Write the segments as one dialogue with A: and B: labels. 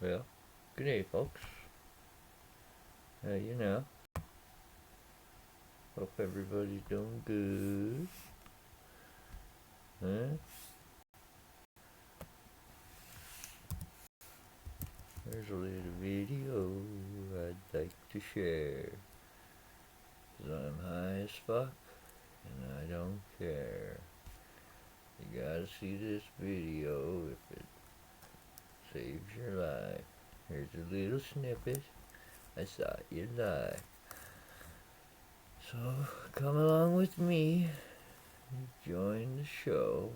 A: Well, good day, folks. You know, hope everybody's doing good. Huh? There's a little video I'd like to share. 'Cause I'm high as fuck and I don't care. You gotta see this video if it saves your life. Here's a little snippet. I thought you'd like. So come along with me. Join the show.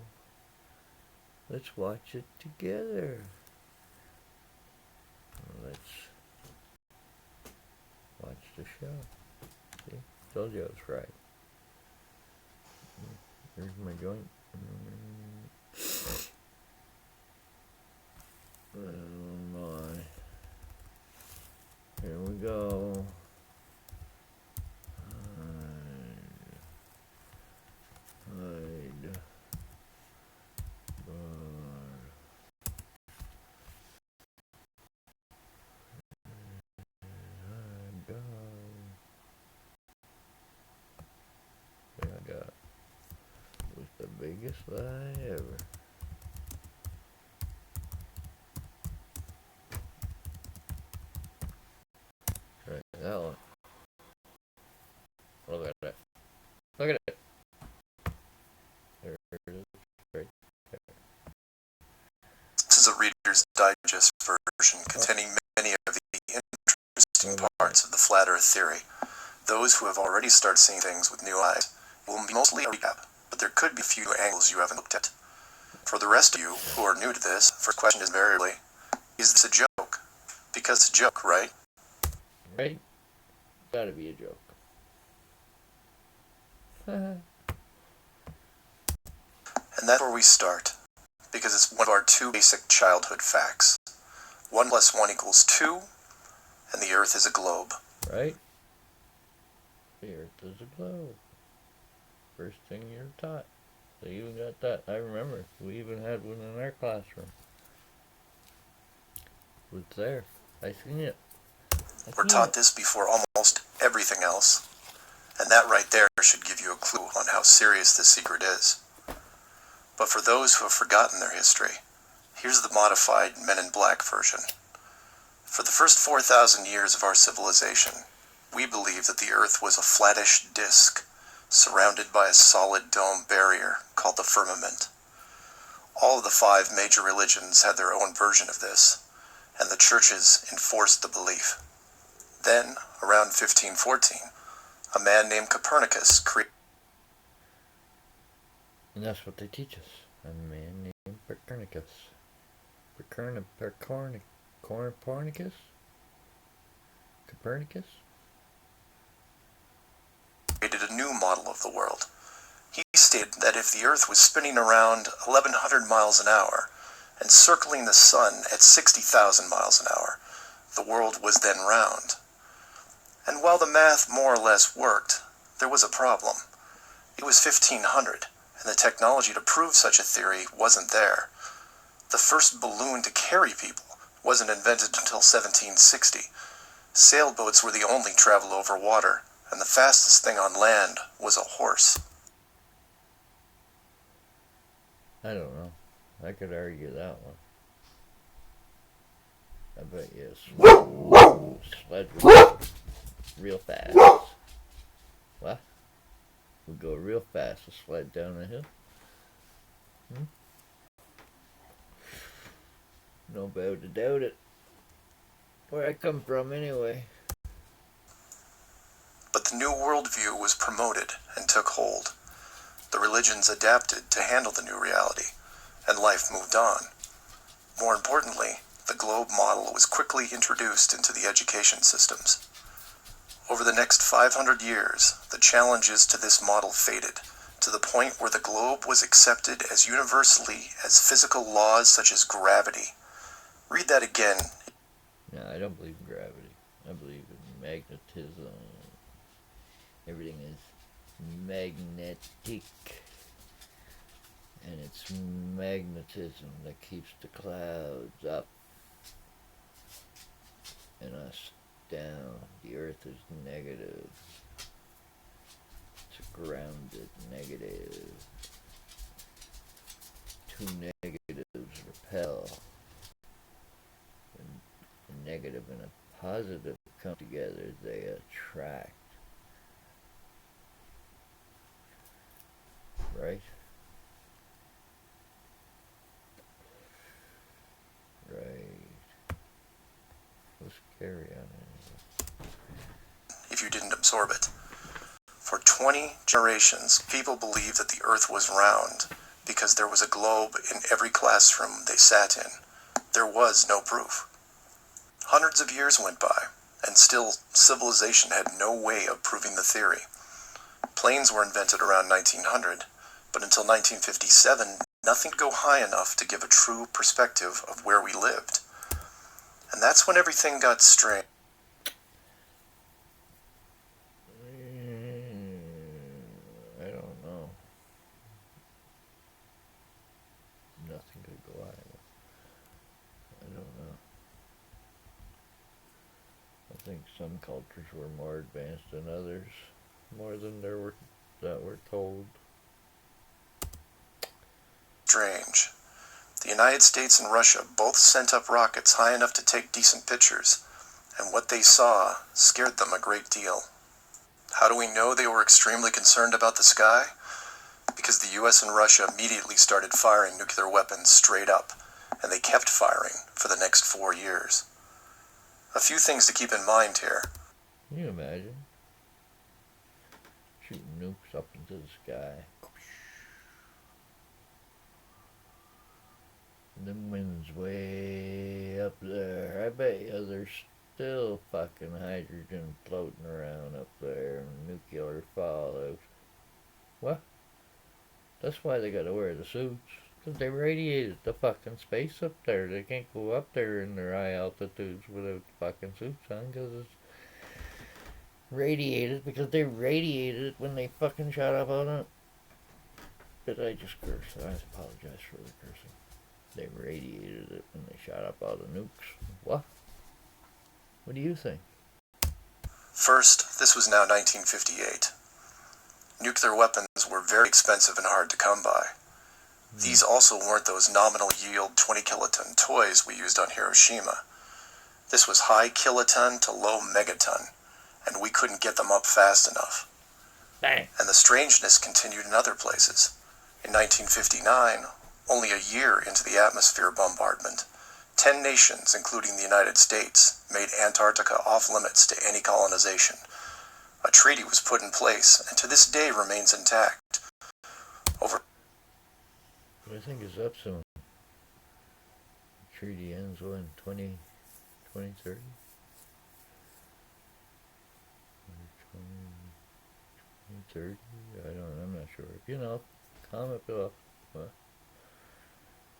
A: Let's watch it together. Let's watch the show. See? Told you I was right. Here's my joint. Oh my. Here we go. Hide. I got was the biggest lie ever. Right, that one. Look at it. Look at it. There it is. Right there.
B: This is a Reader's Digest version containing many of the interesting parts of the flat Earth theory. Those who have already started seeing things with new eyes will be mostly a recap, but there could be a few angles you haven't looked at. For the rest of you who are new to this, first question is invariably, is this a joke? Because it's a joke, right?
A: Right? Gotta be a joke.
B: And that's where we start, because it's one of our two basic childhood facts. 1 + 1 = 2, and the Earth is a globe.
A: Right? The Earth is a globe. First thing you're taught. They even got that. I remember. We even had one in our classroom. It was there. I seen it.
B: We're taught this before almost everything else, and that right there should give you a clue on how serious this secret is. But for those who have forgotten their history, here's the modified Men in Black version. For the first 4,000 years of our civilization, we believed that the Earth was a flattish disk, surrounded by a solid dome barrier called the firmament. All of the 5 major religions had their own version of this, and the churches enforced the belief. Then, around 1514, a man named Copernicus created...
A: And that's what they teach us. A man named Copernicus. Copernicus?
B: created a new model of the world. He stated that if the Earth was spinning around 1,100 miles an hour and circling the sun at 60,000 miles an hour, the world was then round. And while the math more or less worked, there was a problem. It was 1500, and the technology to prove such a theory wasn't there. The first balloon to carry people wasn't invented until 1760. Sailboats were the only travel over water, and the fastest thing on land was a horse.
A: I don't know. I could argue that one. I bet you sled would go real fast. What? Would go real fast to sled down a hill. No about to doubt it. Where I come from, anyway.
B: But the new worldview was promoted and took hold. The religions adapted to handle the new reality, and life moved on. More importantly, the globe model was quickly introduced into the education systems. Over the next 500 years, the challenges to this model faded, to the point where the globe was accepted as universally as physical laws such as gravity. Read that again.
A: No, I don't believe in gravity. I believe in magnetism. Everything is magnetic. And it's magnetism that keeps the clouds up. down. The Earth is negative. It's a grounded negative. Two negatives repel. When a negative and a positive come together, they attract. Right? Right. Let's carry on.
B: If you didn't absorb it. For 20 generations, people believed that the Earth was round because there was a globe in every classroom they sat in. There was no proof. Hundreds of years went by, and still civilization had no way of proving the theory. Planes were invented around 1900, but until 1957, nothing could go high enough to give a true perspective of where we lived. And that's when everything got strange.
A: I don't know. Nothing could go high. I don't know. I think some cultures were more advanced than others, more than that were told.
B: Strange. The United States and Russia both sent up rockets high enough to take decent pictures, and what they saw scared them a great deal. How do we know they were extremely concerned about the sky? Because the US and Russia immediately started firing nuclear weapons straight up, and they kept firing for the next 4 years. A few things to keep in mind here.
A: Can you imagine? Shooting nukes up into the sky. And them winds way up there. I bet you there's still fucking hydrogen floating around up there and nuclear fallout. What? That's why they gotta wear the suits. Because they radiated the fucking space up there. They can't go up there in their high altitudes without fucking suits on, because it's radiated, because they radiated it when they fucking shot up on it. Did I just curse? I apologize for the cursing. They radiated it when they shot up all the nukes. What? What do you think?
B: First, this was now 1958. Nuclear weapons were very expensive and hard to come by. These also weren't those nominal yield 20 kiloton toys we used on Hiroshima. This was high kiloton to low megaton, and we couldn't get them up fast enough.
A: Bang.
B: And the strangeness continued in other places. In 1959, only a year into the atmosphere bombardment, 10 nations, including the United States, made Antarctica off-limits to any colonization. A treaty was put in place, and to this day remains intact.
A: I think it's up soon. The treaty ends when? 2030? 2030? I'm not sure. You know, comment below. Well,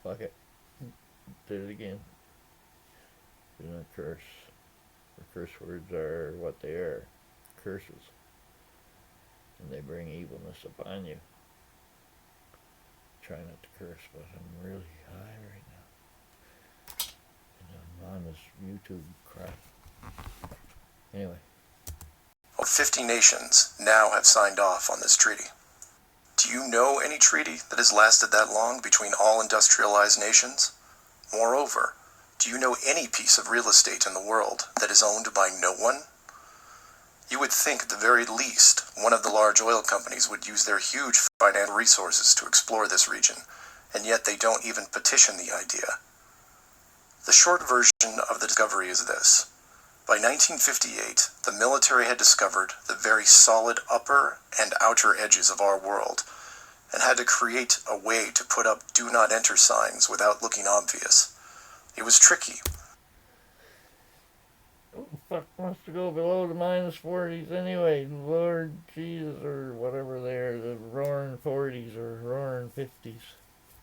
A: fuck it. Did it again. Do not curse. The curse words are what they are. Curses. And they bring evilness upon you. Try not to curse, but I'm really high right now. And I'm on this YouTube crap. Anyway.
B: 50 nations now have signed off on this treaty. Do you know any treaty that has lasted that long between all industrialized nations? Moreover, do you know any piece of real estate in the world that is owned by no one? You would think at the very least one of the large oil companies would use their huge financial resources to explore this region, and yet they don't even petition the idea. The short version of the discovery is this. By 1958, the military had discovered the very solid upper and outer edges of our world, and had to create a way to put up do not enter signs without looking obvious. It was tricky.
A: Who the fuck wants to go below the -40s anyway? Lord Jesus, or whatever they are, the roaring 40s or roaring 50s.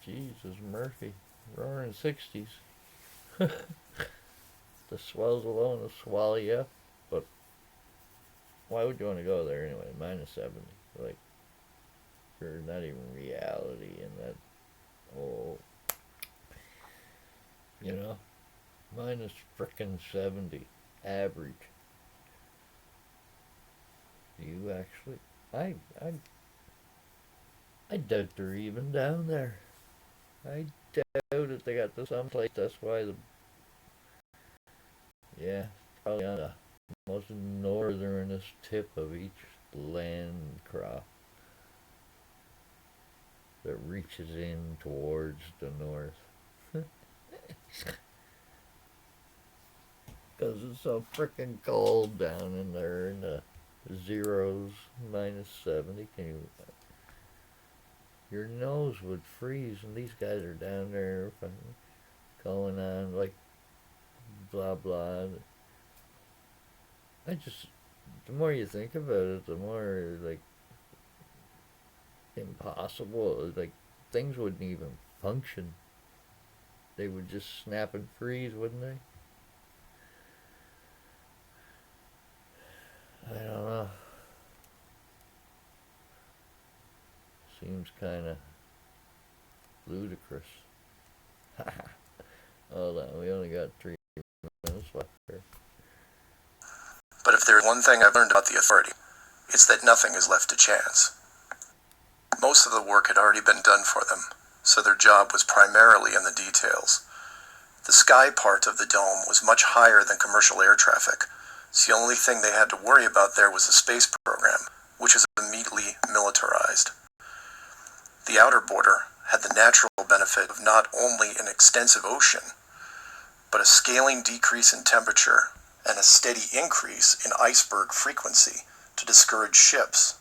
A: Jesus Murphy. Roaring 60s. The swells alone will swallow you up, but why would you want to go there anyway? -70. Like, there's not even reality in that whole, you know? Minus frickin' 70. Average. You actually, I, I, I doubt they're even down there. I doubt if they got to someplace. That's why yeah, probably on the most northernest tip of each land crop that reaches in towards the north. Because it's so freaking cold down in there in the zeros, -70. Your nose would freeze, and these guys are down there going on like blah blah. I just, the more you think about it, the more like impossible. Like things wouldn't even function. They would just snap and freeze, wouldn't they? I don't know. Seems kind of ludicrous. Hold on, we only got 3 minutes left here.
B: But if there's one thing I've learned about the authority, it's that nothing is left to chance. Most of the work had already been done for them, so their job was primarily in the details. The sky part of the dome was much higher than commercial air traffic, so the only thing they had to worry about there was the space program, which is immediately militarized. The outer border had the natural benefit of not only an extensive ocean, but a scaling decrease in temperature and a steady increase in iceberg frequency to discourage ships,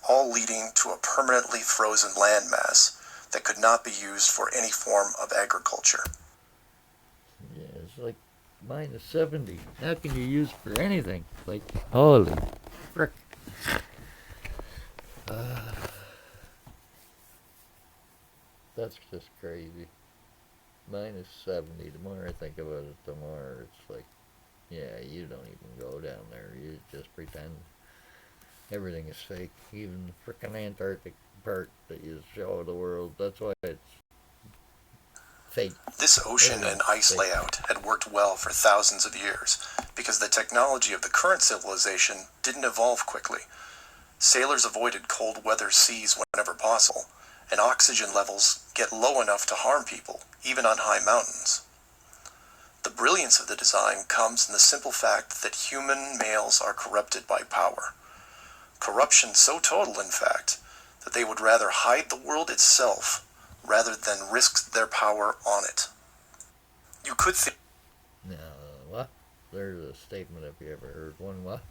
B: all leading to a permanently frozen landmass that could not be used for any form of agriculture.
A: Yeah, it's like -70. How can you use it for anything? Like, holy frick. That's just crazy. -70. The more I think about it, the more it's like, yeah, you don't even go down there. You just pretend everything is fake. Even the frickin' Antarctic part that you show the world. That's why it's fake.
B: This ocean and ice
A: Fake.
B: layout had worked well for thousands of years because the technology of the current civilization didn't evolve quickly. Sailors avoided cold weather seas whenever possible, and oxygen levels get low enough to harm people, even on high mountains. The brilliance of the design comes in the simple fact that human males are corrupted by power. Corruption so total, in fact, that they would rather hide the world itself rather than risk their power on it. You could
A: Now, what? There's a statement if you ever heard one. What?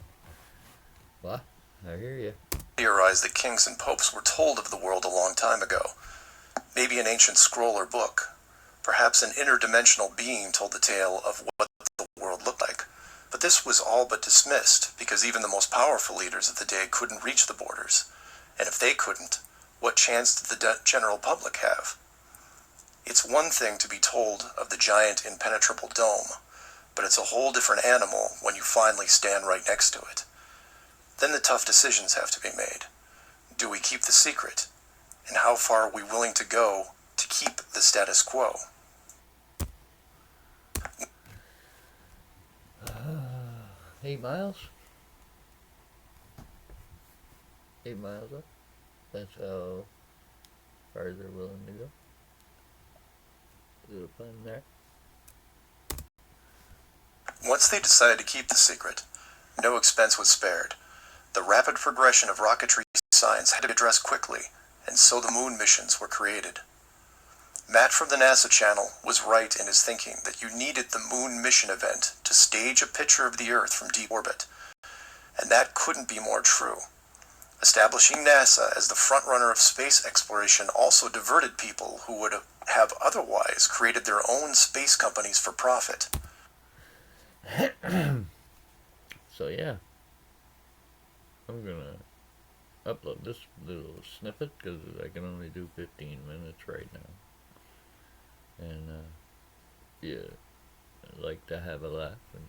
A: What? I hear you.
B: theorize that kings and popes were told of the world a long time ago. Maybe an ancient scroll or book. Perhaps an interdimensional being told the tale of what the world looked like. But this was all but dismissed, because even the most powerful leaders of the day couldn't reach the borders. And if they couldn't, what chance did the general public have? It's one thing to be told of the giant impenetrable dome, but it's a whole different animal when you finally stand right next to it. Then the tough decisions have to be made. Do we keep the secret? And how far are we willing to go to keep the status quo?
A: 8 miles? 8 miles up? That's how far they're willing to go. Little pun there.
B: Once they decided to keep the secret, no expense was spared. The rapid progression of rocketry science had to be addressed quickly, and so the moon missions were created. Matt from the NASA channel was right in his thinking that you needed the moon mission event to stage a picture of the Earth from deep orbit, and that couldn't be more true. Establishing NASA as the frontrunner of space exploration also diverted people who would have otherwise created their own space companies for profit.
A: So yeah, I'm gonna upload this little snippet because I can only do 15 minutes right now. And yeah, I'd like to have a laugh and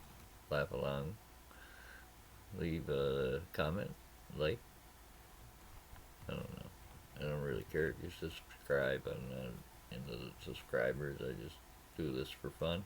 A: laugh along. Leave a comment, like. I don't know. I don't really care if you subscribe. I'm not into the subscribers. I just do this for fun.